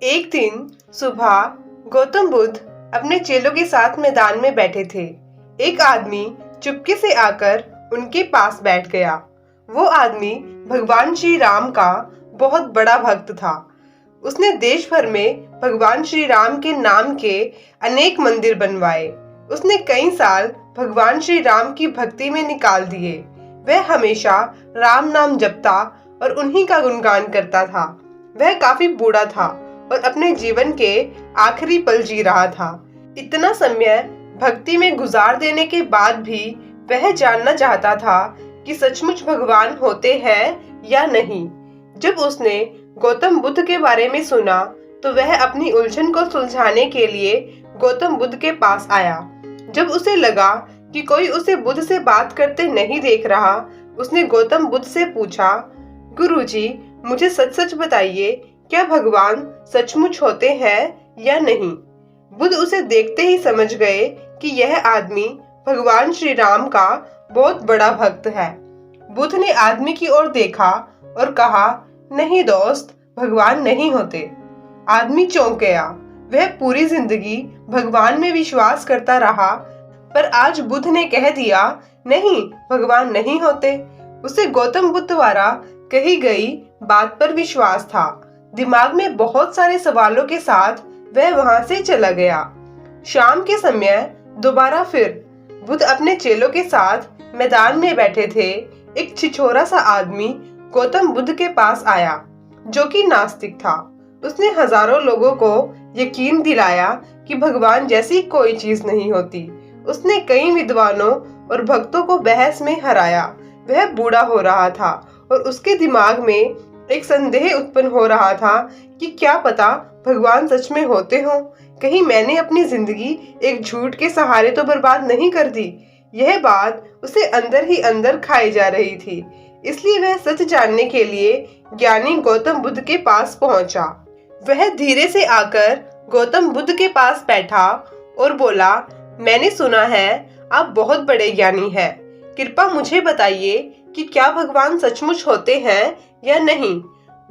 एक दिन सुबह गौतम बुद्ध अपने चेलों के साथ मैदान में बैठे थे। एक आदमी चुपके से आकर उनके पास बैठ गया। वो आदमी भगवान श्री राम का बहुत बड़ा भक्त था। उसने देश भर में भगवान श्री राम के नाम के अनेक मंदिर बनवाए। उसने कई साल भगवान श्री राम की भक्ति में निकाल दिए। वह हमेशा राम नाम जपता और उन्हीं का गुणगान करता था। वह काफी बूढ़ा था और अपने जीवन के आखिरी पल जी रहा था। इतना समय भक्ति में गुजार देने के बाद भी वह जानना चाहता था कि सचमुच भगवान होते हैं या नहीं। जब उसने गौतम बुद्ध के बारे में सुना तो वह अपनी उलझन को सुलझाने के लिए गौतम बुद्ध के पास आया। जब उसे लगा कि कोई उसे बुद्ध से बात करते नहीं देख रहा, उसने गौतम बुद्ध से पूछा, गुरुजी, मुझे सच सच बताइए, क्या भगवान सचमुच होते हैं या नहीं? बुद्ध उसे देखते ही समझ गए कि यह आदमी भगवान श्री राम का बहुत बड़ा भक्त है। बुद्ध ने आदमी की ओर देखा और कहा, नहीं दोस्त, भगवान नहीं होते। आदमी चौंक गया। वह पूरी जिंदगी भगवान में विश्वास करता रहा, पर आज बुद्ध ने कह दिया, नहीं, भगवान नहीं होते। उसे गौतम बुद्ध द्वारा कही गई बात पर विश्वास था। दिमाग में बहुत सारे सवालों के साथ वह वहां से चला गया। शाम के समय दोबारा फिर बुद्ध अपने चेलों के साथ मैदान में बैठे थे। एक छिछोरा सा आदमी गौतम बुद्ध के पास आया, जो कि नास्तिक था। उसने हजारों लोगों को यकीन दिलाया कि भगवान जैसी कोई चीज नहीं होती। उसने कई विद्वानों और भक्तों को बहस में हराया। वह बूढ़ा हो रहा था और उसके दिमाग में एक संदेह उत्पन्न हो रहा था कि क्या पता भगवान सच में होते हों। कहीं मैंने अपनी जिंदगी एक झूठ के सहारे तो बर्बाद नहीं कर दी। यह बात उसे अंदर ही अंदर खाई जा रही थी। इसलिए वह सच जानने के लिए ज्ञानी गौतम बुद्ध के पास पहुंचा। वह धीरे से आकर गौतम बुद्ध के पास बैठा और बोला, मैंने सुना है आप बहुत बड़े ज्ञानी हैं। कृपा मुझे बताइए कि क्या भगवान सचमुच होते हैं या नहीं।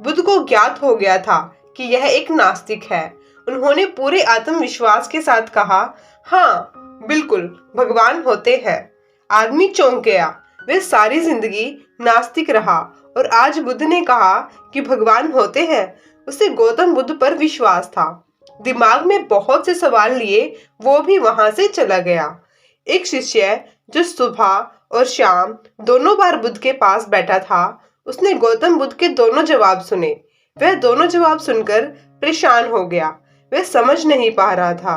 बुद्ध को ज्ञात हो गया था कि यह एक नास्तिक है। उन्होंने पूरे आत्मविश्वास के साथ कहा, हाँ, बिल्कुल, भगवान होते हैं। आदमी चौंक गया। वह सारी जिंदगी नास्तिक रहा और आज बुद्ध ने कहा कि भगवान होते हैं। उसे गौतम बुद्ध पर विश्वास था। दिमाग में बहुत से सवाल लिए वो भी वहां से चला गया। एक शिष्य जो सुबह और शाम दोनों बार बुद्ध के पास बैठा था, उसने गौतम बुद्ध के दोनों जवाब सुने। वह दोनों जवाब सुनकर परेशान हो गया। वह समझ नहीं पा रहा था।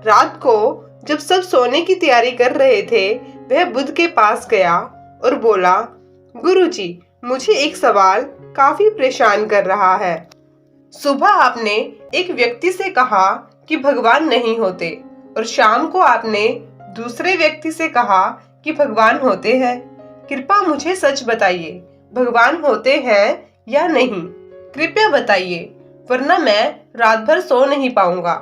रात को जब सब सोने की तैयारी कर रहे थे, वह बुद्ध के पास गया और बोला, गुरुजी, मुझे एक सवाल काफी परेशान कर रहा है। सुबह आपने एक व्यक्ति से कहा कि भगवान नहीं होते और शाम को आपने दूसरे व्यक्ति से कहा कि भगवान होते हैं। कृपया मुझे सच बताइए, भगवान होते हैं या नहीं? कृपया बताइए, वरना मैं रात भर सो नहीं पाऊंगा।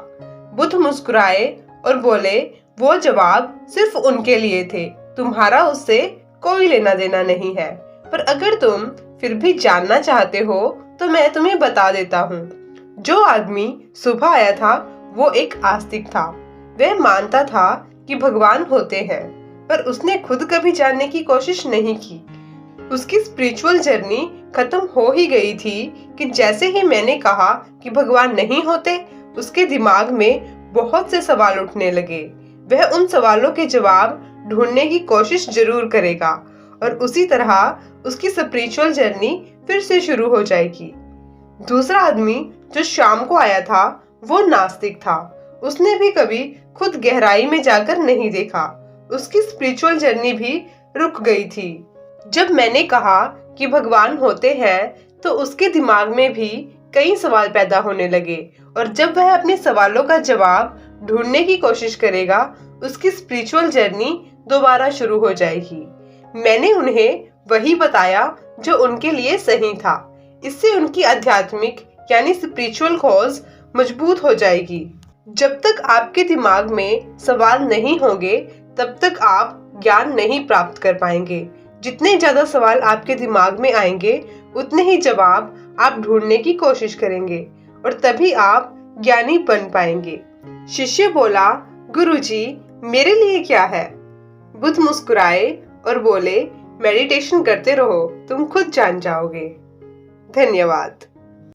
बुद्ध मुस्कुराए और बोले, वो जवाब सिर्फ उनके लिए थे, तुम्हारा उससे कोई लेना देना नहीं है। पर अगर तुम फिर भी जानना चाहते हो तो मैं तुम्हें बता देता हूँ। जो आदमी सुबह आया था वो एक आस्तिक था। वह मानता था कि भगवान होते हैं, पर उसने खुद कभी जानने की कोशिश नहीं की। उसकी स्पिरिचुअल जर्नी खत्म हो ही गई थी कि जैसे ही मैंने कहा कि भगवान नहीं होते, उसके दिमाग में बहुत से सवाल उठने लगे। वह उन सवालों के जवाब ढूंढने की कोशिश जरूर करेगा और उसी तरह उसकी स्पिरिचुअल जर्नी फिर से शुरू हो जाएगी। दूसरा आदमी जो शाम को आया था वो नास्तिक था। उसने भी कभी खुद गहराई में जाकर नहीं देखा। उसकी स्पिरिचुअल जर्नी भी रुक गई थी। जब मैंने कहा कि भगवान होते हैं तो उसके दिमाग में भी कई सवाल पैदा होने लगे और जब वह अपने सवालों का जवाब ढूंढने की कोशिश करेगा, उसकी स्पिरिचुअल जर्नी दोबारा शुरू हो जाएगी। मैंने उन्हें वही बताया जो उनके लिए सही था। इससे उनकी आध्यात्मिक यानी स्पिरिचुअल खोज मजबूत हो जाएगी। जब तक आपके दिमाग में सवाल नहीं होंगे तब तक आप ज्ञान नहीं प्राप्त कर पाएंगे। जितने ज्यादा सवाल आपके दिमाग में आएंगे उतने ही जवाब आप ढूंढने की कोशिश करेंगे और तभी आप ज्ञानी बन पाएंगे। शिष्य बोला, गुरुजी, मेरे लिए क्या है? बुद्ध मुस्कुराए और बोले, मेडिटेशन करते रहो, तुम खुद जान जाओगे। धन्यवाद।